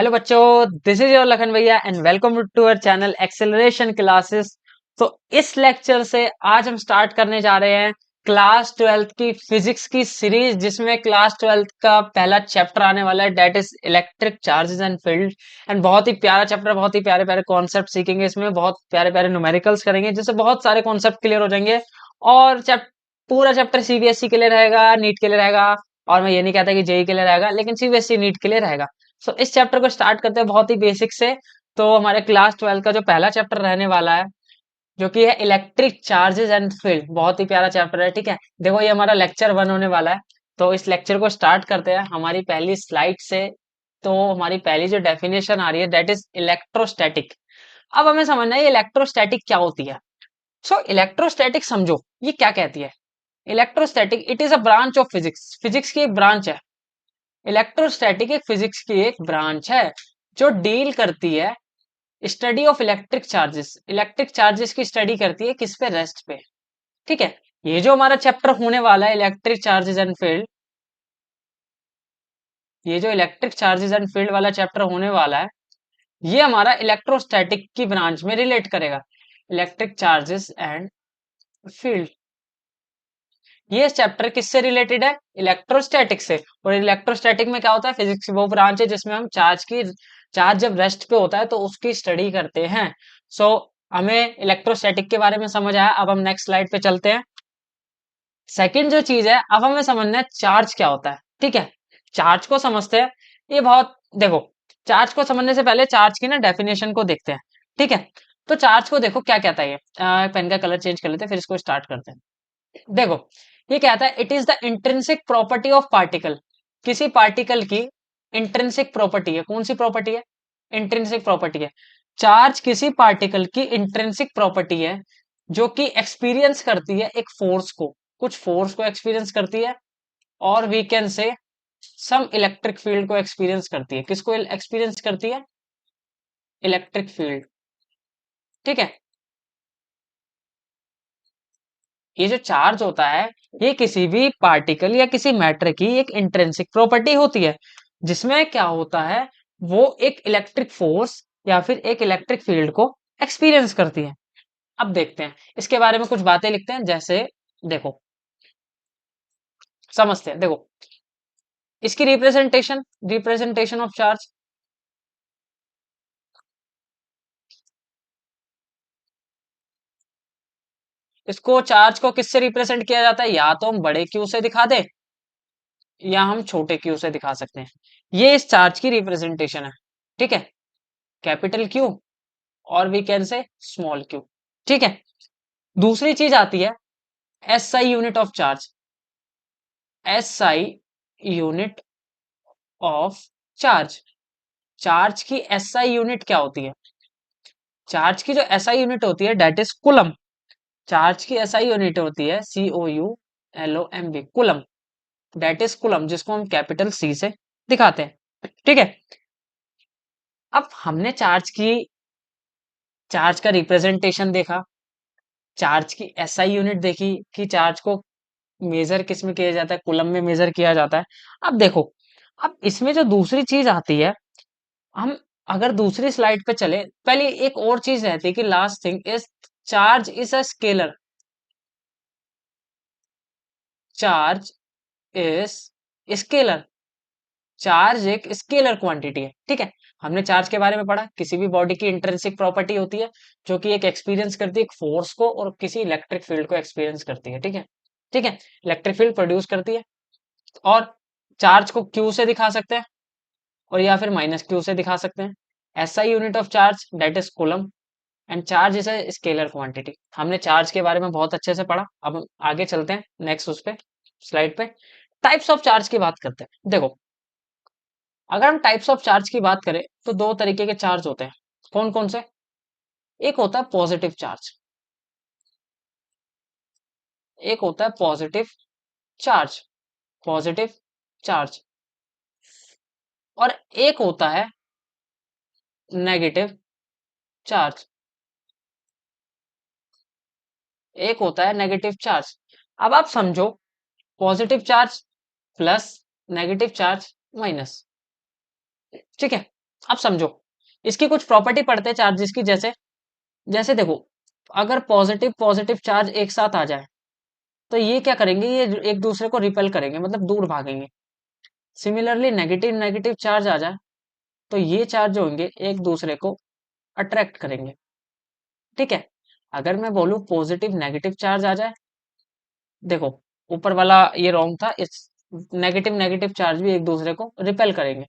Hello बच्चों, this is your Lakhan भैया and welcome to our channel acceleration classes. तो इस लेक्चर से आज हम स्टार्ट करने जा रहे हैं क्लास 12th की फिजिक्स की सीरीज, जिसमें क्लास 12th का पहला चैप्टर आने वाला है, that is electric charges and field. And बहुत ही प्यारा चैप्टर, बहुत ही प्यारे प्यारे कॉन्सेप्ट सीखेंगे इसमें, बहुत प्यारे प्यारे न्यूमेरिकल्स करेंगे, जिससे बहुत सारे कॉन्सेप्ट क्लियर हो जाएंगे। और पूरा चैप्टर सीबीएसई के लिए रहेगा, नीट के लिए रहेगा। और मैं ये नहीं कहता कि जेई के लिए रहेगा, लेकिन सीबीएसई नीट के लिए रहेगा। सो इस चैप्टर को स्टार्ट करते हैं बहुत ही बेसिक से। तो हमारे क्लास 12 का जो पहला चैप्टर रहने वाला है, जो कि है इलेक्ट्रिक चार्जेस एंड फील्ड, बहुत ही प्यारा चैप्टर है। ठीक है, देखो ये हमारा लेक्चर 1 होने वाला है। तो इस लेक्चर को स्टार्ट करते हैं हमारी पहली स्लाइड से। तो हमारी पहली जो डेफिनेशन आ रही है, दैट इज इलेक्ट्रोस्टैटिक। अब हमें समझना है इलेक्ट्रोस्टैटिक क्या होती है। सो इलेक्ट्रोस्टैटिक समझो ये क्या कहती है। Electrostatic it is a branch of physics, physics की एक ब्रांच है। इलेक्ट्रोस्टैटिक एक फिजिक्स की एक ब्रांच है जो डील करती है study of electric charges. Electric charges की स्टडी करती है किस पे, रेस्ट पे। ठीक है, ये जो हमारा चैप्टर होने वाला है इलेक्ट्रिक चार्जेस एंड फील्ड, ये जो इलेक्ट्रिक चार्जेस एंड फील्ड वाला चैप्टर होने वाला है, ये हमारा इलेक्ट्रोस्टैटिक की ब्रांच में रिलेट करेगा। इलेक्ट्रिक चार्जेस एंड फील्ड, ये चैप्टर किससे रिलेटेड है, इलेक्ट्रोस्टैटिक से। और इलेक्ट्रोस्टैटिक में क्या होता है, फिजिक्स की वो ब्रांच है जिसमें हम चार्ज जब रेस्ट पे होता है तो उसकी स्टडी करते हैं। सो हमें इलेक्ट्रोस्टैटिक के बारे में समझ आया। अब हम नेक्स्ट स्लाइड पे चलते हैं। सेकंड जो चीज है, अब हमें समझना है चार्ज क्या होता है। ठीक है, चार्ज को समझते हैं। ये बहुत, देखो, चार्ज को समझने से पहले चार्ज की ना डेफिनेशन को देखते हैं। ठीक है, तो चार्ज को देखो क्या कहता है ये। पेन का कलर चेंज कर लेते हैं, फिर इसको स्टार्ट करते हैं। देखो ये कहता है it is the intrinsic property of particle. किसी पार्टिकल की इंट्रिंसिक प्रॉपर्टी है। कौन सी प्रॉपर्टी है, इंट्रिंसिक प्रॉपर्टी है। चार्ज किसी पार्टिकल की इंट्रिंसिक प्रॉपर्टी है जो कि एक्सपीरियंस करती है एक फोर्स को, कुछ फोर्स को एक्सपीरियंस करती है। और we can say some electric field को एक्सपीरियंस करती है। किसको एक्सपीरियंस करती है, इलेक्ट्रिक फील्ड। ठीक है, ये जो चार्ज होता है, ये किसी भी पार्टिकल या किसी मैटर की एक इंट्रिंसिक प्रॉपर्टी होती है, जिसमें क्या होता है, वो एक इलेक्ट्रिक फोर्स या फिर एक इलेक्ट्रिक फील्ड को एक्सपीरियंस करती है। अब देखते हैं इसके बारे में, कुछ बातें लिखते हैं। जैसे देखो, समझते हैं। देखो इसकी रिप्रेजेंटेशन, रिप्रेजेंटेशन ऑफ चार्ज। इसको चार्ज को किससे रिप्रेजेंट किया जाता है, या तो हम बड़े क्यू से दिखा दे या हम छोटे क्यू से दिखा सकते हैं। ये इस चार्ज की रिप्रेजेंटेशन है। ठीक है, कैपिटल क्यू और we can say small Q. ठीक है, दूसरी चीज आती है SI unit of charge. SI unit of charge, charge की एसआई यूनिट क्या होती है। चार्ज की जो एसआई यूनिट होती है डेट इज कुलम। चार्ज की एसआई यूनिट होती है COULOMB, coulomb. That is coulomb, जिसको हम कैपिटल C से दिखाते हैं। ठीक है, अब हमने चार्ज का रिप्रेजेंटेशन देखा, चार्ज की एसआई यूनिट देखी कि चार्ज को मेजर किस में किया जाता है, कूलम में मेजर किया जाता है। अब देखो, अब इसमें जो दूसरी चीज आती है, हम अगर दूसरी स्लाइड पे चले, पहले एक और चीज रहती है कि last thing is charge is a scalar. Charge is scalar, charge एक स्केलर क्वांटिटी है। ठीक है, हमने चार्ज के बारे में पढ़ा, किसी भी बॉडी की इंट्रिंसिक प्रॉपर्टी होती है जो कि एक एक्सपीरियंस करती है एक फोर्स को और किसी इलेक्ट्रिक फील्ड को एक्सपीरियंस करती है। ठीक है, ठीक है, इलेक्ट्रिक फील्ड प्रोड्यूस करती है। और चार्ज को क्यू से दिखा सकते हैं और या फिर माइनस क्यू से दिखा सकते हैं। SI unit of charge that is coulomb and charge is a scalar quantity. हमने चार्ज के बारे में बहुत अच्छे से पढ़ा। अब हम आगे चलते हैं नेक्स्ट उस पे, स्लाइड पे। टाइप्स ऑफ चार्ज की बात करते हैं। देखो, अगर हम टाइप्स ऑफ चार्ज की बात करें तो दो तरीके के चार्ज होते हैं। कौन कौन से, एक होता है पॉजिटिव चार्ज, एक होता है पॉजिटिव चार्ज, पॉजिटिव चार्ज, और एक होता है नेगेटिव चार्ज, एक होता है नेगेटिव चार्ज। अब आप समझो, positive charge plus, negative charge minus. ठीक है, अब समझो, इसकी कुछ प्रॉपर्टी पढ़ते हैं चार्जेस की। जैसे जैसे देखो, अगर पॉजिटिव पॉजिटिव चार्ज एक साथ आ जाए तो ये क्या करेंगे, ये एक दूसरे को रिपेल करेंगे, मतलब दूर भागेंगे। सिमिलरली नेगेटिव नेगेटिव चार्ज आ जाए तो ये चार्ज होंगे एक दूसरे को अट्रैक्ट करेंगे। ठीक है, अगर मैं बोलूं पॉजिटिव नेगेटिव चार्ज आ जाए, देखो ऊपर वाला ये रॉन्ग था, इस नेगेटिव नेगेटिव चार्ज भी एक दूसरे को रिपेल करेंगे।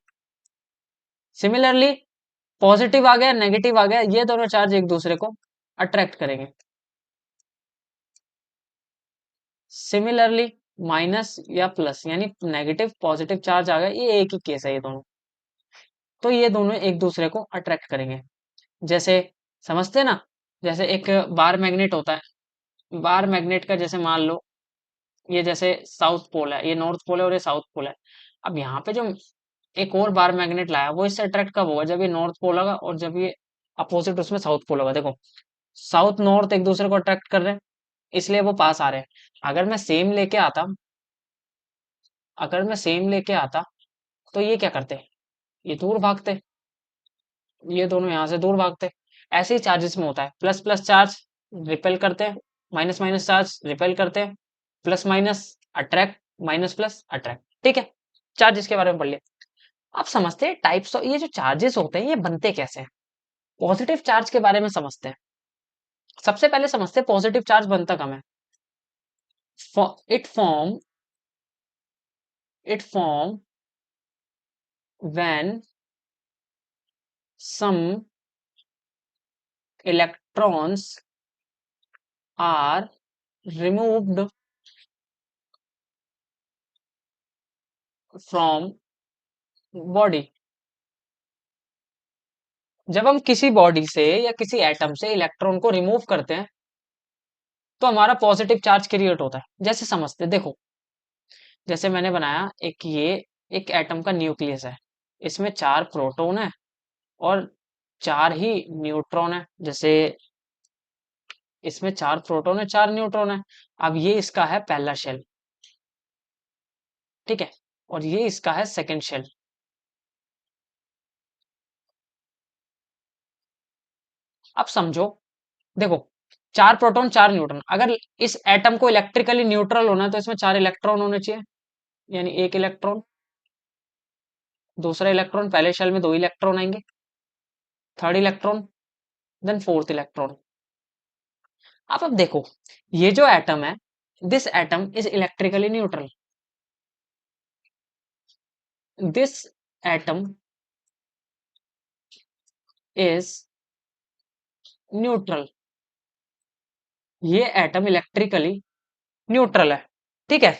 सिमिलरली पॉजिटिव आ गया नेगेटिव आ गया, ये दोनों चार्ज एक दूसरे को अट्रैक्ट करेंगे। सिमिलरली माइनस या प्लस, यानी नेगेटिव पॉजिटिव चार्ज आ गया, ये एक ही केस है ये दोनों, तो ये दोनों एक दूसरे को अट्रैक्ट करेंगे। जैसे समझते हैं ना, जैसे एक बार मैग्नेट होता है, बार मैग्नेट का जैसे मान लो ये जैसे साउथ पोल है, ये नॉर्थ पोल है और ये साउथ पोल है। अब यहाँ पे जो एक और बार मैग्नेट लाया वो इससे अट्रैक्ट कब होगा, जब ये नॉर्थ पोल होगा और जब ये अपोजिट उसमें साउथ पोल होगा। देखो साउथ नॉर्थ एक दूसरे को अट्रैक्ट कर रहे हैं, इसलिए वो पास आ रहे हैं। अगर मैं सेम लेके आता, अगर मैं सेम लेके आता तो ये क्या करते, ये दूर भागते, ये दोनों यहाँ से दूर भागते। ऐसे ही चार्जेस में होता है, प्लस प्लस चार्ज रिपेल करते हैं, माइनस माइनस चार्ज रिपेल करते हैं, plus minus attract, minus plus attract. ठीक है, चार्जेस के बारे में पढ़ लिया। अब समझते हैं टाइप्स ऑफ, ये जो चार्जेस होते हैं ये बनते कैसे हैं। पॉजिटिव चार्ज के बारे में समझते हैं। सबसे पहले समझते हैं पॉजिटिव चार्ज बनता कम है। It form it form when some electrons are removed from body. जब हम किसी बॉडी से या किसी एटम से इलेक्ट्रॉन को रिमूव करते हैं तो हमारा पॉजिटिव चार्ज क्रिएट होता है। जैसे समझते हैं, देखो जैसे मैंने बनाया एक ये, एक एटम का न्यूक्लियस है, इसमें 4 प्रोटॉन है और 4 ही न्यूट्रॉन है। जैसे इसमें 4 प्रोटॉन है 4 न्यूट्रॉन है। अब ये इसका है पहला शेल, ठीक है, और ये इसका है सेकंड शेल। अब समझो, देखो 4 प्रोटॉन 4 न्यूट्रॉन, अगर इस एटम को इलेक्ट्रिकली न्यूट्रल होना है तो इसमें 4 इलेक्ट्रॉन होने चाहिए, यानी एक इलेक्ट्रॉन, दूसरा इलेक्ट्रॉन, पहले शेल में 2 इलेक्ट्रॉन आएंगे, third electron, then fourth electron. अब देखो ये जो एटम है, this atom is electrically neutral, this atom is neutral, ये एटम इलेक्ट्रिकली न्यूट्रल है। ठीक है,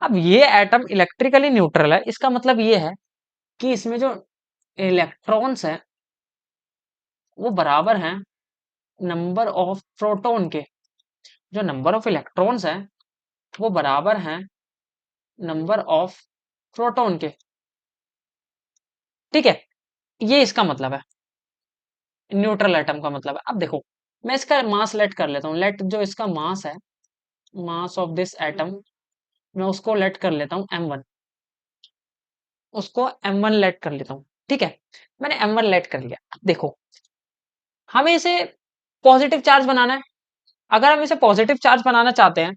अब ये एटम इलेक्ट्रिकली न्यूट्रल है, इसका मतलब ये है कि इसमें जो इलेक्ट्रॉन्स हैं वो बराबर हैं नंबर ऑफ प्रोटॉन के। जो नंबर ऑफ इलेक्ट्रॉन्स हैं वो बराबर हैं नंबर ऑफ प्रोटॉन के। ठीक है, ये इसका मतलब है, न्यूट्रल एटम का मतलब है। अब देखो मैं इसका मास लेट कर लेता हूँ, लेट जो इसका मास है, मास ऑफ दिस एटम, मैं उसको लेट कर लेता हूँ m1, उसको m1 लेट कर लेता हूँ। ठीक है, मैंने m1 लेट कर लिया। अब देखो हमें इसे पॉजिटिव चार्ज बनाना है। अगर हम इसे पॉजिटिव चार्ज बनाना चाहते हैं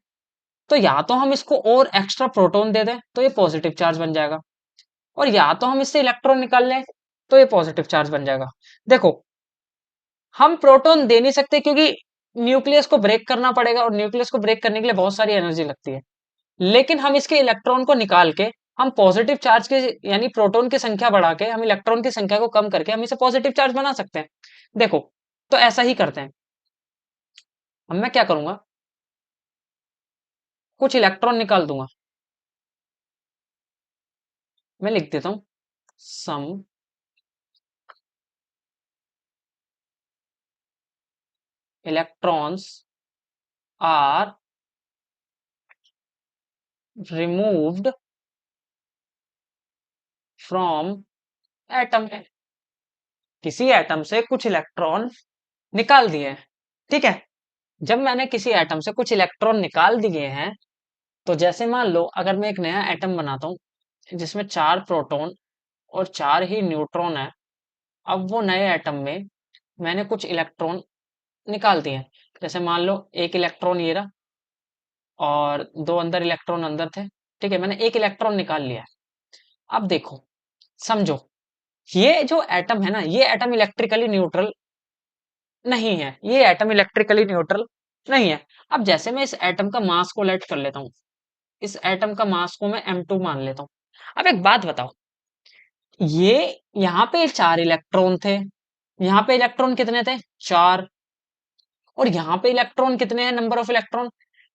तो या तो हम इसको और एक्स्ट्रा प्रोटॉन दे दें तो ये पॉजिटिव चार्ज बन जाएगा, और या तो हम इससे इलेक्ट्रॉन निकाल लें तो ये पॉजिटिव चार्ज बन जाएगा। देखो हम प्रोटॉन दे नहीं सकते क्योंकि न्यूक्लियस को ब्रेक करना पड़ेगा और न्यूक्लियस को ब्रेक करने के लिए बहुत सारी एनर्जी लगती है। लेकिन हम इसके इलेक्ट्रॉन को निकाल के हम पॉजिटिव चार्ज के, यानी प्रोटॉन की संख्या बढ़ा के हम इलेक्ट्रॉन की संख्या को कम करके हम इसे पॉजिटिव चार्ज बना सकते हैं। देखो तो ऐसा ही करते हैं। अब मैं क्या करूंगा, कुछ इलेक्ट्रॉन निकाल दूंगा, मैं लिख देता हूं some electrons are removed from atom. किसी एटम से कुछ इलेक्ट्रॉन निकाल दिए हैं। ठीक है, जब मैंने किसी एटम से कुछ इलेक्ट्रॉन निकाल दिए हैं तो जैसे मान लो अगर मैं एक नया एटम बनाता हूं जिसमें 4 प्रोटॉन और 4 ही न्यूट्रॉन है, अब वो नए एटम में मैंने कुछ इलेक्ट्रॉन निकाल दिए हैं। जैसे मान लो एक इलेक्ट्रॉन ये रहा और दो अंदर इलेक्ट्रॉन अंदर थे। ठीक है, मैंने एक इलेक्ट्रॉन निकाल लिया है। अब देखो, समझो, ये जो एटम है ना, ये एटम इलेक्ट्रिकली न्यूट्रल नहीं है। ये एटम इलेक्ट्रिकली न्यूट्रल नहीं है। अब जैसे मैं इस एटम का मास को लेट कर लेता हूँ, इस एटम का मास को मैं m2 मान लेता हूँ। अब एक बात बताओ, ये यहाँ पे चार इलेक्ट्रॉन थे, यहाँ पे इलेक्ट्रॉन कितने थे? चार। और यहाँ पे इलेक्ट्रॉन कितने हैं, नंबर ऑफ इलेक्ट्रॉन?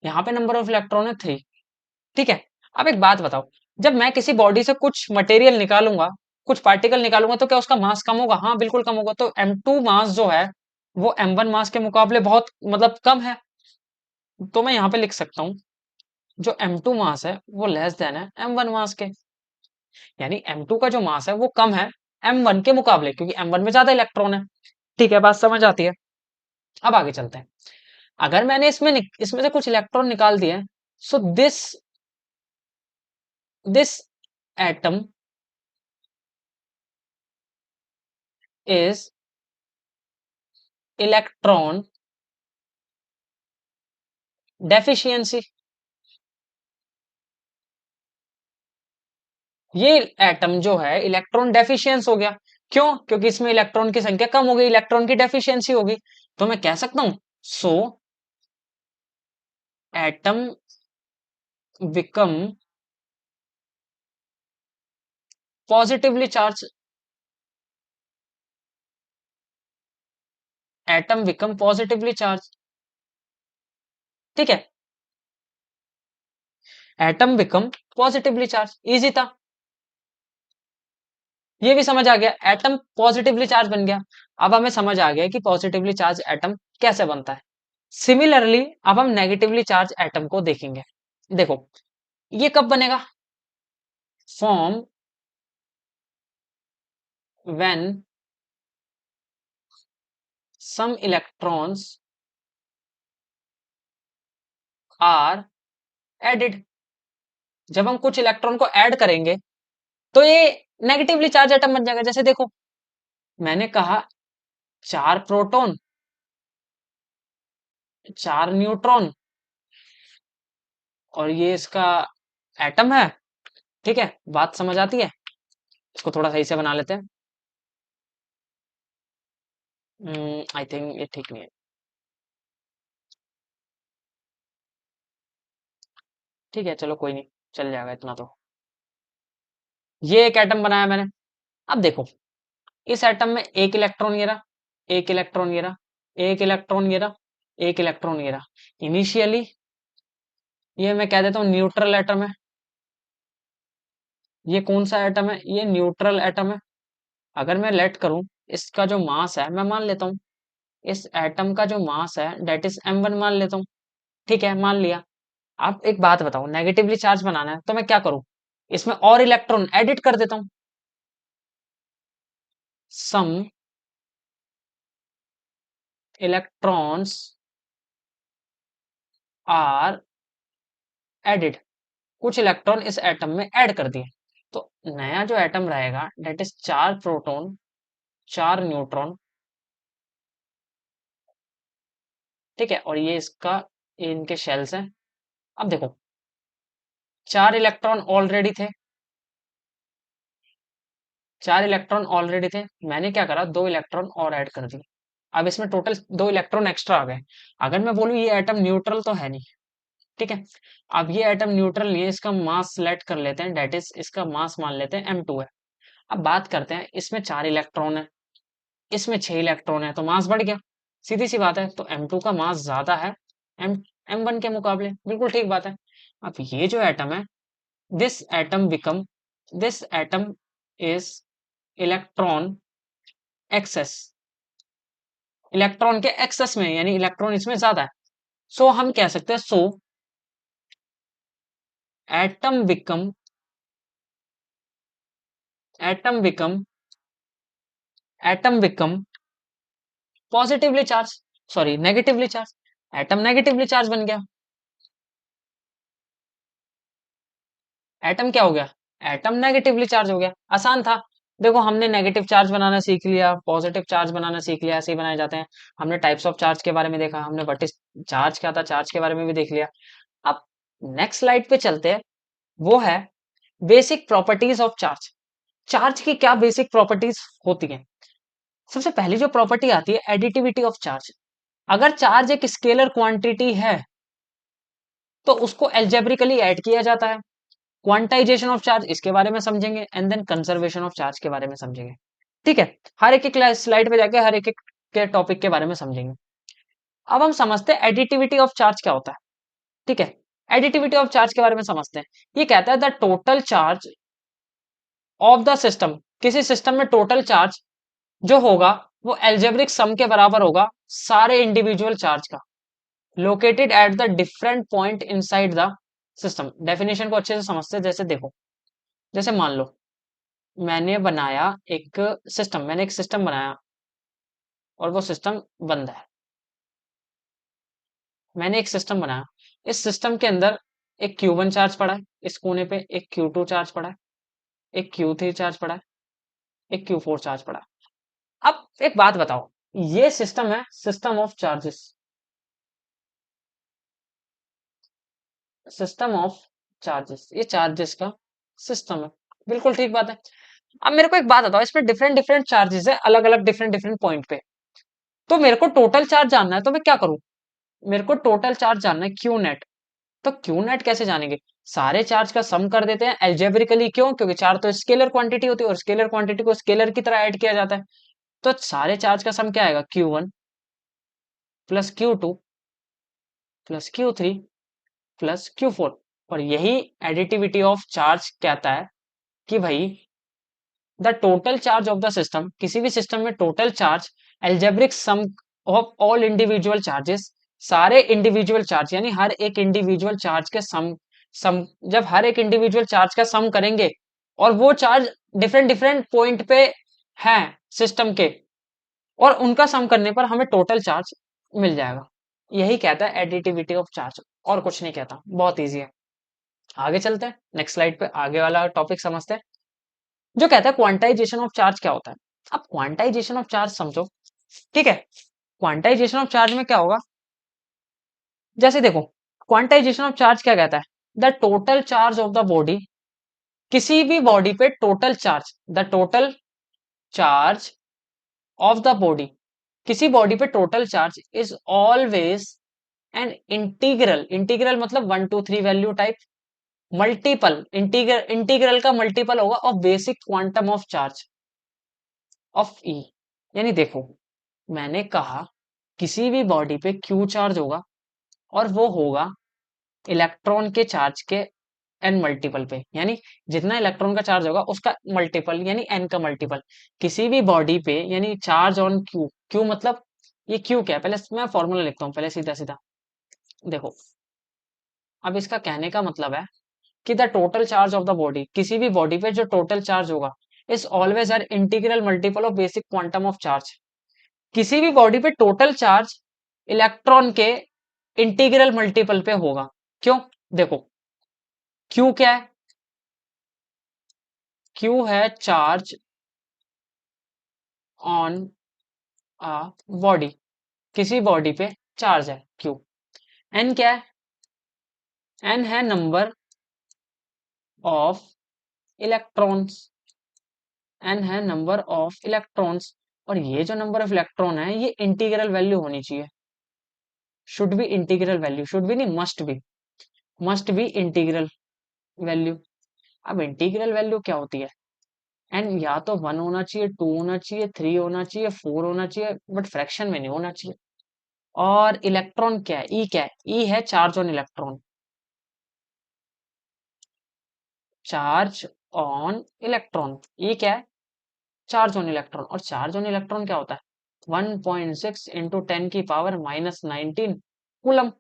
यहाँ पे नंबर ऑफ इलेक्ट्रॉन है 3। ठीक है। अब एक बात बताओ, जब मैं किसी बॉडी से कुछ मटेरियल निकालूंगा, कुछ पार्टिकल निकालूंगा, तो क्या उसका मास कम होगा? हाँ, बिल्कुल कम होगा। तो m2 मास जो है वो m1 मास के मुकाबले बहुत मतलब कम है। तो मैं यहाँ पे लिख सकता हूँ, जो m2 मास है वो लेस देन है m1 मास के। यानी m2 का जो मास है वो कम है m1 के मुकाबले, क्योंकि m1 में ज्यादा इलेक्ट्रॉन है। ठीक है, बात समझ आती है। अब आगे चलते हैं। अगर मैंने इसमें से कुछ इलेक्ट्रॉन निकाल दिए, so this atom is electron deficiency. ये एटम जो है इलेक्ट्रॉन डेफिशिएंस हो गया। क्यों? क्योंकि इसमें इलेक्ट्रॉन की संख्या कम हो गई, इलेक्ट्रॉन की डेफिशिएंसी होगी। तो मैं कह सकता हूं, so atom become positively charge. Atom become positively charge. ठीक है, atom become positively charge, easy था। ये भी समझ आ गया, एटम पॉजिटिवली चार्ज बन गया। अब हमें समझ आ गया कि पॉजिटिवली चार्ज एटम कैसे बनता है। सिमिलरली अब हम नेगेटिवली चार्ज एटम को देखेंगे। देखो, ये कब बनेगा? Form when some electrons are added. जब हम कुछ इलेक्ट्रॉन को ऐड करेंगे तो ये नेगेटिवली चार्ज एटम बन जाएगा। जैसे देखो, मैंने कहा चार प्रोटॉन, चार न्यूट्रॉन, और ये इसका एटम है। ठीक है, बात समझ आती है? इसको थोड़ा सही से बना लेते हैं। आई थिंक ये ठीक नहीं है। ठीक है, चलो कोई नहीं, चल जाएगा इतना तो। ये एक एटम बनाया मैंने। अब देखो, इस एटम में एक इलेक्ट्रॉन ये रहा, एक इलेक्ट्रॉन ये रहा, एक इलेक्ट्रॉन ये रहा, एक इलेक्ट्रॉन ये रहा। इनिशियली ये मैं कह देता हूँ न्यूट्रल एटम है। ये कौन सा एटम है? ये न्यूट्रल एटम है। अगर मैं लेट करूं, इसका जो मास है मैं मान लेता हूँ, इस एटम का जो मास है डेट इज m1 मान लेता हूँ। ठीक है, मान लिया। आप एक बात बताओ, नेगेटिवली चार्ज बनाना है तो मैं क्या करूं? इसमें और इलेक्ट्रॉन एडिट कर देता हूं। Some electrons are added. कुछ इलेक्ट्रॉन इस एटम में ऐड कर दिए। तो नया जो एटम रहेगा डेट इज चार प्रोटॉन, चार न्यूट्रॉन। ठीक है, और ये इसका, ये इनके शेल्स हैं। अब देखो, चार इलेक्ट्रॉन ऑलरेडी थे, चार इलेक्ट्रॉन ऑलरेडी थे। मैंने क्या करा, दो इलेक्ट्रॉन और ऐड कर दिए। अब इसमें टोटल दो इलेक्ट्रॉन एक्स्ट्रा आ गए। अगर मैं बोलूं ये एटम न्यूट्रल तो है नहीं। ठीक है, अब ये एटम न्यूट्रल नहीं है, इसका मास सेलेक्ट कर लेते हैं, डेट इज इसका मास मान लेते हैं m2 है। अब बात करते हैं, इसमें चार इलेक्ट्रॉन है, इसमें छह इलेक्ट्रॉन है, तो मास बढ़ गया। सीधी सी बात है, तो m2 का मास ज्यादा है m m1 के मुकाबले। बिल्कुल ठीक बात है। अब ये जो एटम है, this atom become, this atom is electron excess. Electron के एक्सेस में, यानी इलेक्ट्रॉन इसमें ज्यादा है। सो हम कह सकते हैं, so atom become, atom become, atom become positively charge, sorry negatively charge. Atom negatively charge बन गया। एटम क्या हो गया? एटम नेगेटिवली चार्ज हो गया। आसान था। देखो हमने नेगेटिव चार्ज बनाना सीख लिया, पॉजिटिव चार्ज बनाना सीख लिया, ऐसे ही बनाए जाते हैं। हमने टाइप्स ऑफ चार्ज के बारे में देखा, हमने व्हाट इज चार्ज क्या था, चार्ज के बारे में भी देख लिया। अब नेक्स्ट स्लाइड पे चलते हैं, वो है basic properties of charge. Charge की क्या बेसिक प्रॉपर्टीज होती हैं? सबसे पहली जो प्रॉपर्टी आती है एडिटिविटी ऑफ चार्ज। अगर चार्ज एक स्केलर क्वांटिटी है तो उसको एल्जेब्रिकली ऐड किया जाता है। क्वांटाइजेशन ऑफ चार्ज इसके बारे में समझेंगे, and then conservation of charge के बारे में समझेंगे। ठीक है, हर एक एक स्लाइड पे जाके हर एक एक के टॉपिक के बारे में समझेंगे। अब हम समझते हैं एडिटिविटी ऑफ चार्ज क्या होता है। ठीक है, एडिटिविटी ऑफ चार्ज के बारे में समझते हैं। ये कहता है the total charge of the system, किसी सिस्टम में टोटल चार्ज जो होगा वो एल्जेब्रिक सम के बराबर होगा सारे इंडिविजुअल चार्ज का, located at the different point inside the system. Definition को अच्छे से समझते हैं। जैसे देखो, जैसे मान लो मैंने एक सिस्टम बनाया और वो सिस्टम बंद है। मैंने एक सिस्टम बनाया, इस सिस्टम के अंदर एक Q1 चार्ज पड़ा है, इस कोने पे एक Q2 चार्ज पड़ा है, एक Q3 चार्ज पड़ा है, एक Q4 चार्ज पड़ा है। अब एक बात बताओ, ये सिस्टम है system of charges, system of charges, ये चार्जेस का सिस्टम है। बिल्कुल ठीक बात है। अब मेरे को एक बात बताओ, इसमें डिफरेंट डिफरेंट चार्जेस है, अलग अलग डिफरेंट डिफरेंट पॉइंट पे। तो मेरे को टोटल चार्ज जानना है, तो मैं क्या करूं? मेरे को टोटल चार्ज जानना है क्यू नेट। तो क्यू नेट कैसे जानेंगे? सारे चार्ज का सम कर देते हैं एल्जेब्रिकली। क्यों? क्योंकि चार्ज तो स्केलर क्वांटिटी होती है और स्केलर क्वांटिटी को स्केलर की तरह ऐड किया जाता है। तो सारे चार्ज का सम क्या आएगा? Q1 plus Q2 plus Q3 plus Q4। और यही एडिटिविटी ऑफ चार्ज कहता है कि भाई the total charge of the system, किसी भी सिस्टम में total charge algebraic sum of all individual charges, सारे इंडिविजुअल चार्ज यानी हर एक इंडिविजुअल चार्ज के सम जब हर एक इंडिविजुअल चार्ज का सम करेंगे और वो चार्ज डिफरेंट डिफरेंट पॉइंट पे हैं सिस्टम के, और उनका सम करने पर हमें टोटल चार्ज मिल जाएगा। यही कहता है एडिटिविटी ऑफ चार्ज, और कुछ नहीं कहता। बहुत ईजी है। आगे चलते हैं, नेक्स्ट स्लाइड पे आगे वाला टॉपिक समझते हैं, जो कहता है क्वांटाइजेशन ऑफ चार्ज क्या होता है। अब क्वांटाइजेशन ऑफ चार्ज समझो। ठीक है, क्वांटाइजेशन ऑफ चार्ज में क्या होगा? जैसे देखो, क्वांटाइजेशन ऑफ चार्ज क्या कहता है? The total charge of the body, किसी भी बॉडी पे total charge, the total charge of the body, किसी बॉडी पे total charge is always an integral, integral मतलब 1 2 3 value type, multiple, integral, integral का मल्टीपल होगा of basic quantum of charge of e. यानी देखो, मैंने कहा किसी भी बॉडी पे क्यू चार्ज होगा और वो होगा इलेक्ट्रॉन के चार्ज के एन मल्टीपल पे, यानी जितना इलेक्ट्रॉन का चार्ज होगा उसका मल्टीपल यानी एन का मल्टीपल किसी भी बॉडी पे, यानी चार्ज ऑन क्यू। क्यू मतलब ये क्यू क्या है, पहले मैं फॉर्मूला लिखता हूँ पहले सीधा सीधा। देखो, अब इसका कहने का मतलब है कि the total charge of the body, किसी भी बॉडी पे जो टोटल चार्ज होगा is always are integral multiple of basic quantum of charge. किसी भी बॉडी पे टोटल चार्ज इलेक्ट्रॉन के इंटीग्रल मल्टीपल पे होगा। क्यों? देखो, क्यू क्या है? क्यू है चार्ज ऑन अ बॉडी, किसी बॉडी पे चार्ज है क्यू। एन क्या है? एन है नंबर ऑफ इलेक्ट्रॉन्स, एन है नंबर ऑफ इलेक्ट्रॉन्स। और ये जो नंबर ऑफ इलेक्ट्रॉन है ये इंटीग्रल वैल्यू होनी चाहिए, should be integral value, should be नहीं मस्ट बी इंटीग्रल वैल्यू। अब इंटीग्रल वैल्यू क्या होती है? एंड या तो 1 होना चाहिए, 2 होना चाहिए, 3 होना चाहिए, 4 होना चाहिए, बट फ्रैक्शन में नहीं होना चाहिए। और इलेक्ट्रॉन क्या है? ई क्या है? ई है charge on electron, charge on electron. E क्या है? Charge on electron. और चार्ज ऑन इलेक्ट्रॉन क्या होता है? 1.6 इंटू 10⁻⁻19 कूलम।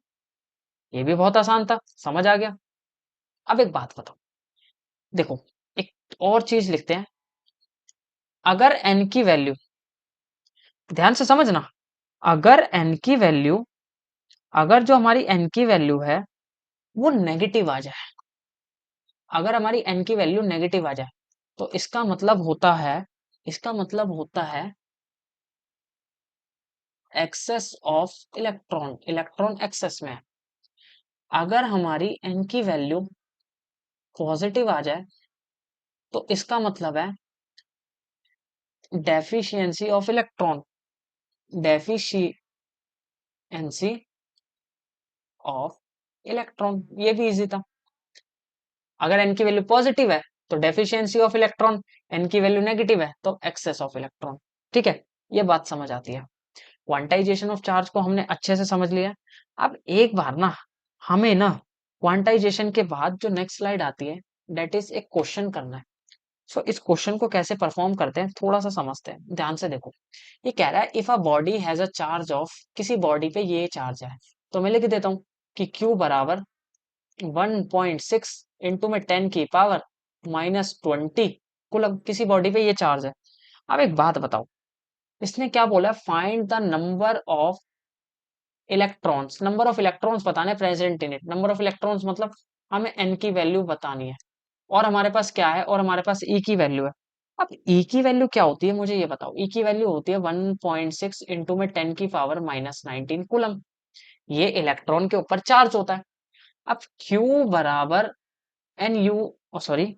ये भी बहुत आसान था, समझ आ गया। अब एक बात बताओ, देखो एक और चीज लिखते हैं। अगर एन की वैल्यू, ध्यान से समझना, अगर एन की वैल्यू, अगर जो हमारी एन की वैल्यू है वो नेगेटिव आ जाए, अगर हमारी एन की वैल्यू नेगेटिव आ जाए तो इसका मतलब होता है excess of electron, electron excess में है। अगर हमारी n की वैल्यू पॉजिटिव आ जाए तो इसका मतलब है deficiency of electron, deficiency of electron. ये भी इजी था। अगर n की वैल्यू पॉजिटिव है तो डेफिशिएंसी ऑफ इलेक्ट्रॉन, n की वैल्यू नेगेटिव है तो एक्सेस ऑफ इलेक्ट्रॉन। ठीक है, ये बात समझ आती है। क्वांटाइजेशन ऑफ चार्ज को हमने अच्छे से समझ लिया। अब एक बार ना हमें ना क्वांटाइजेशन के बाद जो नेक्स्ट स्लाइड आती है डेट इज एक क्वेश्चन करना है। सो इस क्वेश्चन को कैसे परफॉर्म करते हैं थोड़ा सा समझते हैं, ध्यान से देखो। ये कह रहा है if a body has a charge of, किसी बॉडी पे ये चार्ज है, तो मैं लिख देता हूँ कि Q बराबर 1.6 इंटू में 10 की पावर -20 कुलम। किसी बॉडी पे ये चार्ज है। अब एक बात बताओ, इसने क्या बोला, find the number of electrons, number of electrons बताने present in it. Number of electrons मतलब हमें n की वैल्यू बतानी है, और हमारे पास क्या है, और हमारे पास E की वैल्यू है। अब E की वैल्यू क्या होती है मुझे ये बताओ। E की वैल्यू होती है 1.6 इंटू में 10 की पावर -19 कुलम। ये इलेक्ट्रॉन के ऊपर चार्ज होता है। अब Q बराबर एन यू, सॉरी,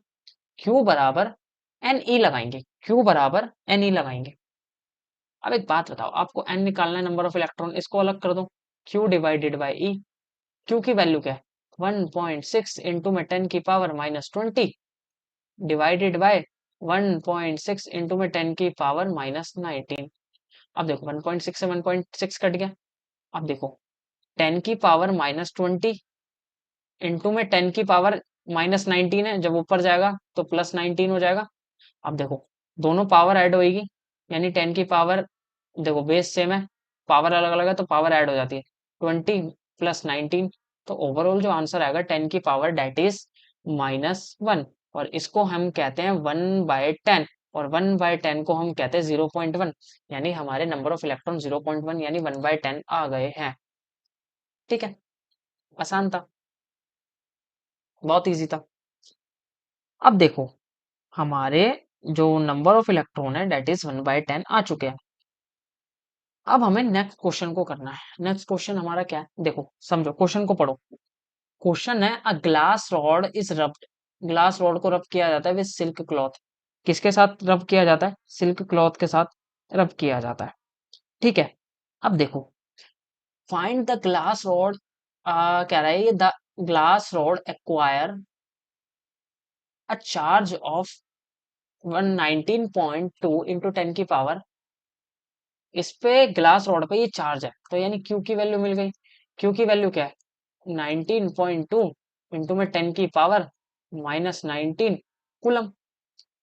Q बराबर एन ई लगाएंगे, Q बराबर एन ई लगाएंगे। अब एक बात बताओ, आपको n निकालना है, नंबर ऑफ इलेक्ट्रॉन, इसको अलग कर दो, Q divided by E. Q की वैल्यू क्या है, 1.6 इंटू में 10 की पावर -20 डिवाइडेड बाय 1.6 इंटू में 10 की पावर -19। अब देखो 1.6 से 1.6 कट गया। अब देखो 10 की पावर -20 इंटू में 10 की पावर -19 है, जब ऊपर जाएगा तो +19 हो जाएगा। अब देखो दोनों पावर ऐड होएगी, यानी 10 की पावर, देखो बेस सेम है, पावर अलग अलग है तो पावर ऐड हो जाती है, 20 + 19। तो ओवरऑल जो आंसर आएगा 10 की पावर डेट इज -1, और इसको हम कहते हैं 1/10, और 1/10 को हम कहते हैं 0.1, यानी हमारे नंबर ऑफ इलेक्ट्रॉन 0.1 यानी 1/10 आ गए हैं। ठीक है, आसान था, बहुत इजी था। अब देखो हमारे जो नंबर ऑफ इलेक्ट्रॉन है डेट इज 1/10 आ चुके हैं। अब हमें नेक्स्ट क्वेश्चन को करना है। नेक्स्ट क्वेश्चन हमारा क्या है, देखो समझो, क्वेश्चन को पढ़ो। क्वेश्चन है a glass rod is rubbed, glass rod को रब किया जाता है विद सिल्क क्लॉथ। किसके साथ रब किया जाता है, सिल्क क्लॉथ के साथ रब किया जाता है। ठीक है, अब देखो फाइंड द ग्लास रॉड, कह रहा है ये the glass rod acquire a charge of 119.2 into 10 की पावर, इस पे ग्लास रॉड पे ये चार्ज है, तो यानी क्यू की वैल्यू मिल गई। क्यू की वैल्यू क्या है, 19.2 इंटू में 10 की पावर -19 कुलम।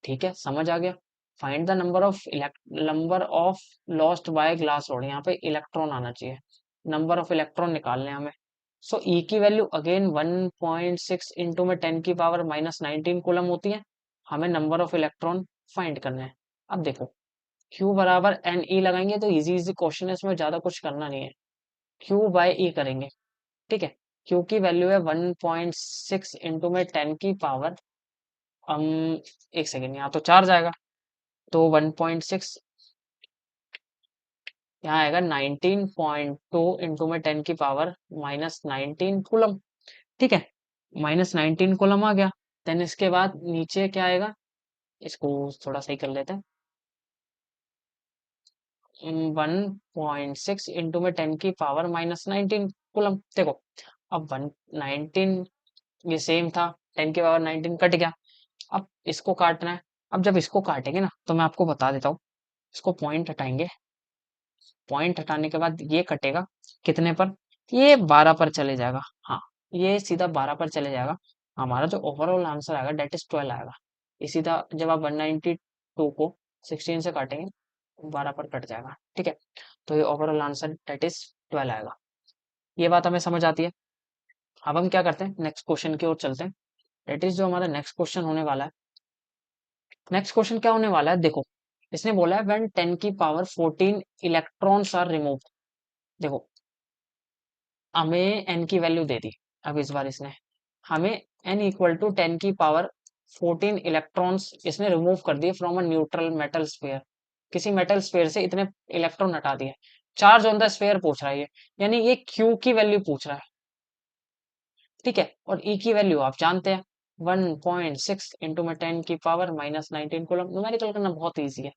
ठीक है, समझ आ गया। Find the number of lost by glass rod, यहाँ पे इलेक्ट्रॉन आना चाहिए, नंबर ऑफ इलेक्ट्रॉन निकालने हैं हमें। सो ई की वैल्यू अगेन 1.6 इंटू में 10 की पावर -19 कुलम होती है। हमें नंबर ऑफ इलेक्ट्रॉन फाइंड करने हैं। अब देखो Q बराबर एन ई लगाएंगे तो इजी इजी क्वेश्चन है, इसमें ज्यादा कुछ करना नहीं है। Q बाय ई करेंगे। ठीक है, Q की वैल्यू है 1.6 इंटू में 10 की पावर, हम एक सेकेंड, यहाँ तो चार्ज आएगा, तो 1.6 यहाँ आएगा 19.2 इंटू में 10 की पावर -19 कुलम। ठीक है, -19 कुलम आ गया। देन इसके बाद नीचे क्या आएगा, इसको थोड़ा सही कर लेते हैं। 1.6 इंटू में 10 की पावर -19 कुलम। देखो अब 119 ये सेम था, 10 की पावर 19 कट गया। अब इसको काटना है। अब जब इसको काटेंगे ना तो मैं आपको बता देता हूँ, इसको पॉइंट हटाएंगे, पॉइंट हटाने के बाद ये कटेगा कितने पर, ये 12 पर चले जाएगा। हाँ, ये सीधा 12 पर चले जाएगा। हमारा जो ओवरऑल आंसर आएगा डेट इज 12 आएगा। ये सीधा जब आप 192 को 16 से काटेंगे 12 पर कट जाएगा। ठीक है, तो ये ओवरऑल आंसर डेट इज 12 आएगा। ये बात हमें समझ आती है। अब हम क्या करते हैं, नेक्स्ट क्वेश्चन की ओर चलते हैं। डेट इज जो हमारा नेक्स्ट क्वेश्चन होने वाला है, नेक्स्ट क्वेश्चन क्या होने वाला है, देखो इसने बोला है व्हेन 10 की पावर 14 इलेक्ट्रॉन्स आर रिमूव्ड। देखो हमें n की वैल्यू दे दी। अब इस बार इसने हमें n इक्वल टू 10 की पावर 14 इलेक्ट्रॉन्स इसने रिमूव कर दिए from a neutral metal sphere, किसी मेटल स्फीयर से इतने इलेक्ट्रॉन हटा दिए। चार्ज ऑन द स्फीयर पूछ रहा है ये, यानी ये क्यू की वैल्यू पूछ रहा है, ठीक है। और ई की वैल्यू आप जानते हैं 1.6 इंटू में 10 की पावर माइनस 19 कूलम। न्यूमेरिकल करना बहुत ईजी है।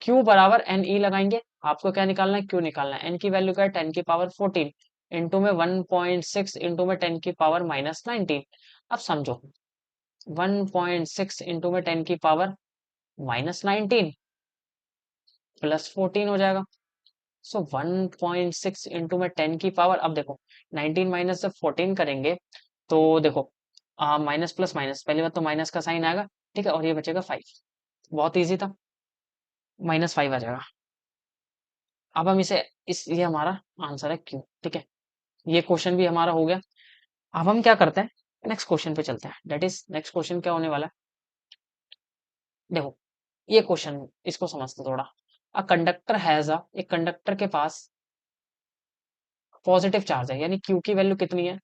Q बराबर एन ई लगाएंगे, आपको क्या निकालना है, Q निकालना है। एन की वैल्यू क्या है, 10 की पावर 14 इंटू में 1.6 इंटू में 10 की पावर माइनस 19। अब समझो 1.6 इंटू में 10 की पावर माइनस 19 प्लस 14 हो जाएगा। सो 1.6 इंटू में 10 की पावर, अब देखो 19 माइनस जब 14 करेंगे तो देखो माइनस प्लस माइनस, पहली बात तो माइनस का साइन आएगा, ठीक है, और ये बचेगा 5। बहुत ईजी था, -5 आ जाएगा। अब हम इसे ये हमारा आंसर है क्यू, ठीक है। ये क्वेश्चन भी हमारा हो गया। अब हम क्या करते हैं, नेक्स्ट क्वेश्चन पे चलते हैं। दैट इज नेक्स्ट क्वेश्चन क्या होने वाला है, देखो ये क्वेश्चन, इसको समझते थोड़ा। अ कंडक्टर हैज अ, एक कंडक्टर के पास पॉजिटिव चार्ज है, यानी क्यू की वैल्यू कितनी है,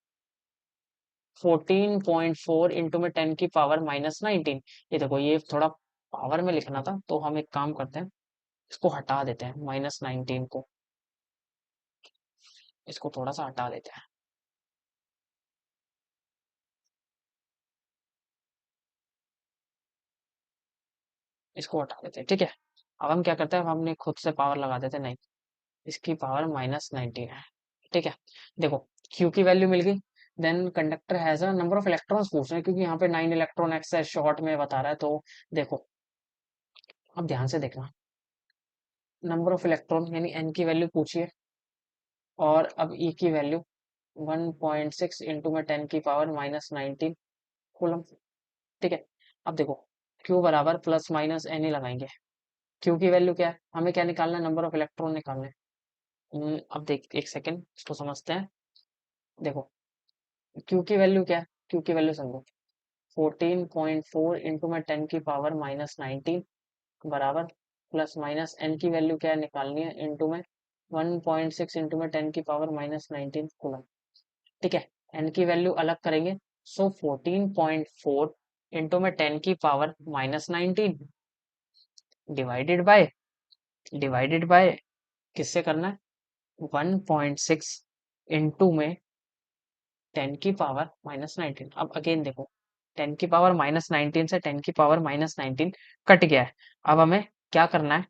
14.4 इंटू में 10 की पावर माइनस 19। ये देखो ये थोड़ा पावर में लिखना था, तो हम एक काम करते हैं, इसको हटा देते हैं, -19 को इसको थोड़ा सा हटा देते हैं, इसको हटा देते हैं, ठीक है। अब हम क्या करते हैं, अब हमने खुद से पावर लगा देते हैं, नहीं, इसकी पावर -19 है, ठीक है। देखो क्यू की वैल्यू मिल गई, then conductor has a number of electrons पूछ रहे हैं, क्योंकि यहाँ पे 9 इलेक्ट्रॉन एक्सेस शॉर्ट में बता रहा है, तो देखो अब ध्यान से देखना, नंबर ऑफ इलेक्ट्रॉन यानी एन की वैल्यू पूछिए, और अब ई की वैल्यू 1.6 इंटू में 10 की पावर माइनस 19 कूलम, ठीक है। अब देखो क्यू बराबर प्लस माइनस एन ही लगाएंगे। क्यू की वैल्यू क्या है, हमें क्या निकालना है, नंबर ऑफ इलेक्ट्रॉन निकालने हैं। अब देख एक सेकेंड इसको समझते हैं। देखो क्यू की वैल्यू क्या है, क्यू की वैल्यू समझो, 14.4 इंटू में 10 की पावर माइनस 19 बराबर प्लस माइनस एन की वैल्यू क्या है निकालनी है, इंटू में 1.6 इंटू में 10 की पावर माइनस 19 कूलम, ठीक है। एन की वैल्यू अलग करेंगे, सो 14.4 इंटू में 10 की पावर माइनस 19 डिवाइडेड बाय किससे करना है, 1.6 इंटू में 10 की पावर माइनस 19। अब अगेन देखो 10 की पावर माइनस 19 से 10 की पावर माइनस 19 कट गया है। अब हमें क्या करना है,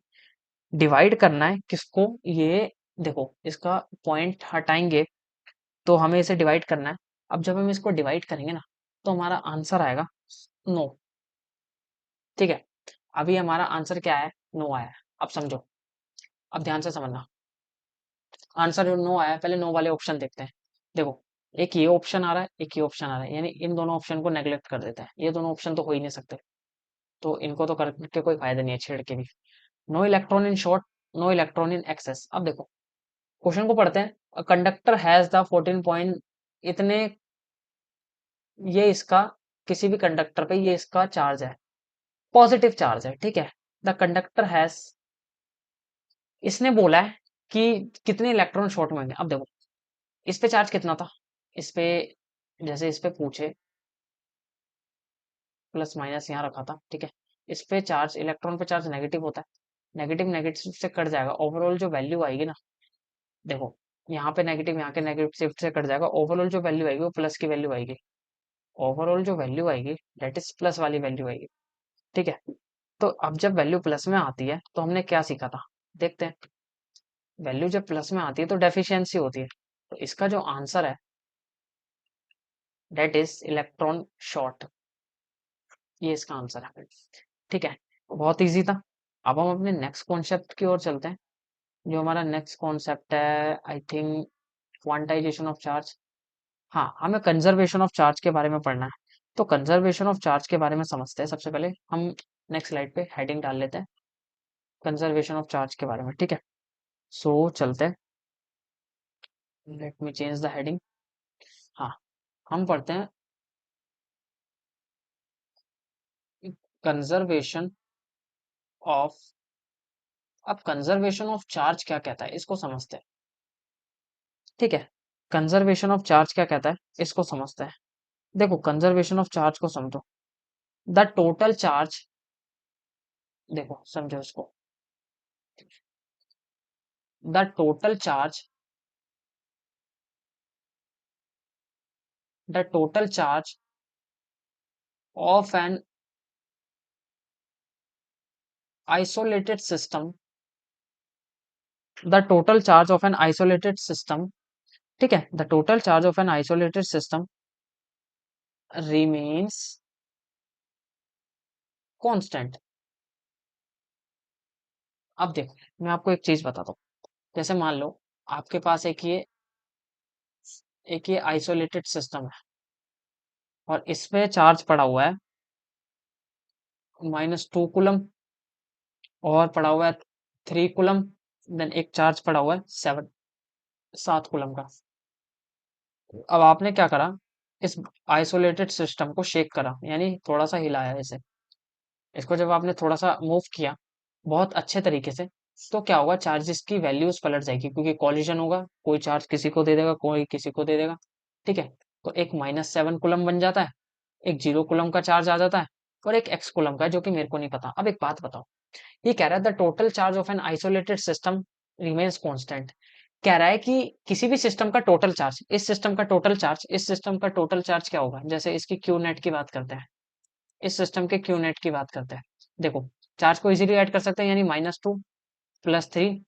डिवाइड करना है किसको, ये देखो इसका पॉइंट हटाएंगे तो हमें इसे डिवाइड करना है। अब जब हम इसको डिवाइड करेंगे ना, तो हमारा आंसर आएगा 9, ठीक है। अभी हमारा आंसर क्या है, 9 आया है। अब समझो, अब ध्यान से समझना, आंसर जो 9 आया है, पहले 9 वाले ऑप्शन देखते हैं। देखो एक ये ऑप्शन आ रहा है, एक ये ऑप्शन आ रहा है, यानी इन दोनों ऑप्शन को नेग्लेक्ट कर देते हैं, ये दोनों ऑप्शन तो हो ही नहीं सकते, तो इनको तो करके कोई फायदा नहीं है छेड़ के भी। No electron in short, no electron in excess. अब देखो क्वेश्चन को पढ़ते हैं, कंडक्टर हैज द 14 पॉइंट इतने, ये इसका किसी भी कंडक्टर पे ये इसका चार्ज है, पॉजिटिव चार्ज है, ठीक है। द कंडक्टर हैज, इसने बोला है कि कितने इलेक्ट्रॉन शॉर्ट में होंगे। अब देखो इस पे चार्ज कितना था, इस पे, जैसे इस पे पूछे, प्लस माइनस यहाँ रखा था, ठीक है। इस पे चार्ज, इलेक्ट्रॉन पे चार्ज नेगेटिव होता है, नेगेटिव नेगेटिव से कट जाएगा, ओवरऑल जो वैल्यू आएगी ना, देखो यहाँ पे नेगेटिव, यहाँ के नेगेटिव से कट जाएगा, ओवरऑल जो वैल्यू आएगी वो प्लस की वैल्यू आएगी, ओवरऑल जो वैल्यू आएगी दैट इज प्लस वाली वैल्यू आएगी, ठीक है। तो अब जब वैल्यू प्लस में आती है तो हमने क्या सीखा था, देखते हैं। वैल्यू जब प्लस में आती है तो डेफिशिएंसी होती है, तो इसका जो आंसर है दैट इज इलेक्ट्रॉन शॉर्ट, ये इसका आंसर है, ठीक है। बहुत इजी था। अब हम अपने नेक्स्ट कॉन्सेप्ट की ओर चलते हैं। जो हमारा नेक्स्ट कॉन्सेप्ट है, I think quantization of charge. हाँ, हमें कंजर्वेशन ऑफ चार्ज के बारे में पढ़ना है, तो कंजर्वेशन ऑफ चार्ज के बारे में समझते हैं। सबसे पहले हम नेक्स्ट स्लाइड पे हेडिंग डाल लेते हैं कंजर्वेशन ऑफ चार्ज के बारे में, ठीक है। सो चलते हैं, let me change the heading. हाँ, हम पढ़ते हैं कंजर्वेशन ऑफ, अब कंजर्वेशन ऑफ चार्ज क्या कहता है इसको समझते हैं, ठीक है। कंजर्वेशन ऑफ चार्ज क्या कहता है इसको समझते हैं। देखो कंजर्वेशन ऑफ चार्ज को समझो, द टोटल चार्ज, देखो समझो इसको, the total charge, the total charge of an isolated system, the total charge of an isolated system, ठीक है, the total charge of an isolated system remains constant. अब देखो मैं आपको एक चीज बताता हूँ, जैसे मान लो आपके पास एक ये आइसोलेटेड सिस्टम है और इस पे चार्ज पड़ा हुआ है -2 कूलम, और पड़ा हुआ है 3 कूलम, देन एक चार्ज पड़ा हुआ है 7 कूलम का। अब आपने क्या करा, इस आइसोलेटेड सिस्टम को शेक करा, यानी थोड़ा सा हिलाया इसे, इसको जब आपने थोड़ा सा मूव किया बहुत अच्छे तरीके से, तो क्या होगा, चार्जेस की वैल्यूज पलट जाएगी, क्योंकि कॉलिजन होगा, कोई चार्ज किसी को दे देगा, कोई किसी को दे देगा, ठीक है। तो एक -7 कूलम बन जाता है, एक 0 कूलम का चार्ज आ जाता है, और एक x कूलम का है, जो कि मेरे को नहीं पता। अब एक बात बताओ, ये कह रहा है the total charge of an isolated system remains constant. कह रहा है कि किसी भी सिस्टम का टोटल चार्ज, इस सिस्टम का टोटल चार्ज, इस सिस्टम का टोटल चार्ज क्या होगा, जैसे इसकी क्यू नेट की बात करते हैं, इस सिस्टम के क्यू नेट की बात करते हैं। देखो चार्ज को इजीली ऐड कर सकते हैं, यानी -2 + 3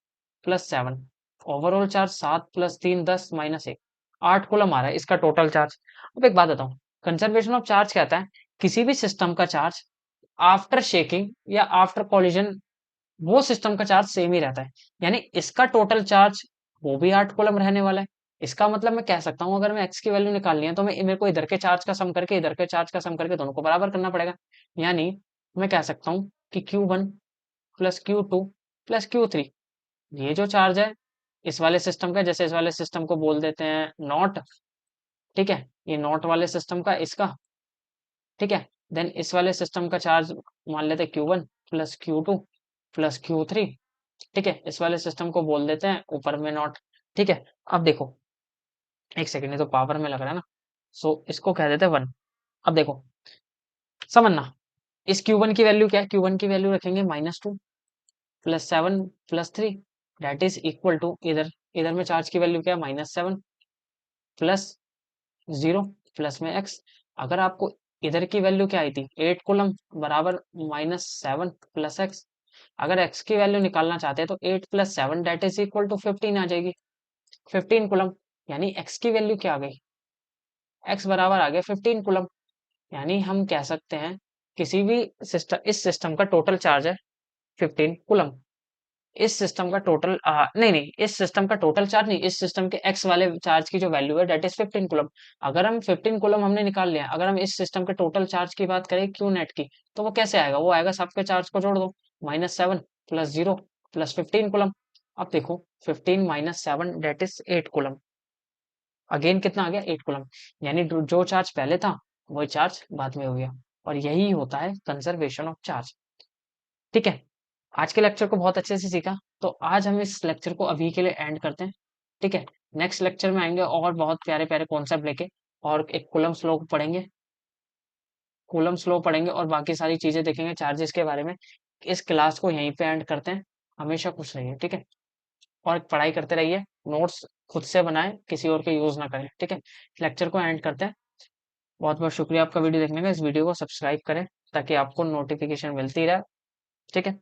+ 7, ओवरऑल चार्ज 7 + 3 10 -1, 8 कूलम आ रहा है इसका टोटल चार्ज। अब एक बात बताऊं, कंजर्वेशन ऑफ चार्ज कहता है किसी भी सिस्टम का चार्ज आफ्टर शेकिंग या आफ्टर कॉलिजन, वो सिस्टम का चार्ज सेम ही रहता है, यानी इसका टोटल चार्ज वो भी 8 कूलम रहने वाला है। इसका मतलब मैं कह सकता हूँ, अगर मैं एक्स की वैल्यू निकालनी है तो मैं मेरे को इधर के चार्ज का सम करके इधर के चार्ज का सम करके दोनों को बराबर करना पड़ेगा। यानी मैं कह सकता हूँ कि Q1 + Q2 + Q3, ये जो चार्ज है इस वाले सिस्टम का, जैसे इस वाले सिस्टम को बोल देते हैं नॉट, ठीक है, ये नॉट वाले सिस्टम का इसका, ठीक है, देन इस वाले सिस्टम का चार्ज मान लेते हैं Q1 + Q2 + Q3, ठीक है, इस वाले सिस्टम को बोल देते हैं ऊपर में नॉट, ठीक है। अब देखो एक सेकंड, ये तो पावर में लग रहा है ना, सो इसको कह देते हैं 1। अब देखो समझना, इस Q1 की वैल्यू क्या है, Q1 की वैल्यू रखेंगे -2 + 7 + 3, दैट इज इक्वल टू, इधर इधर में चार्ज की वैल्यू क्या है, -7 + 0 प्लस में x। अगर आपको इधर की वैल्यू क्या आई थी, 8 कूलम बराबर -7 + x, अगर x की वैल्यू निकालना चाहते हैं तो 8 + 7 दैट इज इक्वल टू 15 आ जाएगी, 15 कूलम। यानी x की वैल्यू क्या आ गई, x बराबर आ गया 15 कूलम। यानी हम कह सकते हैं किसी भी सिस्टम, इस सिस्टम का टोटल चार्ज है 15 कूलम, इस सिस्टम का टोटल नहीं नहीं, इस सिस्टम का टोटल चार्ज नहीं, इस सिस्टम के एक्स वाले चार्ज की जो वैल्यू है डेट इज 15 कूलम। अगर हम 15 कूलम हमने निकाल लिया, अगर हम इस सिस्टम के टोटल चार्ज की बात करें क्यू नेट की, तो वो कैसे आएगा, वो आएगा सबके चार्ज को जोड़ दो, -7 + 0 + 15 कूलम। अब देखो 15 - 7 डेट इज 8 कूलम, अगेन कितना आ गया, 8 कूलम। यानी जो चार्ज पहले था वही चार्ज बाद में हो गया, और यही होता है कंजर्वेशन ऑफ चार्ज, ठीक है। आज के लेक्चर को बहुत अच्छे से सीखा, तो आज हम इस लेक्चर को अभी के लिए एंड करते हैं, ठीक है। नेक्स्ट लेक्चर में आएंगे और बहुत प्यारे प्यारे कॉन्सेप्ट लेके, और एक कूलम स्लो पढ़ेंगे और बाकी सारी चीजें देखेंगे चार्जेस के बारे में। इस क्लास को यहीं पे एंड करते हैं, हमेशा खुश रहिए, ठीक है, और पढ़ाई करते रहिए, नोट्स खुद से बनाएं, किसी और के यूज ना करें, ठीक है। लेक्चर को एंड करते हैं, बहुत बहुत शुक्रिया आपका वीडियो देखने का, इस वीडियो को सब्सक्राइब करें ताकि आपको नोटिफिकेशन मिलती रहे, ठीक है।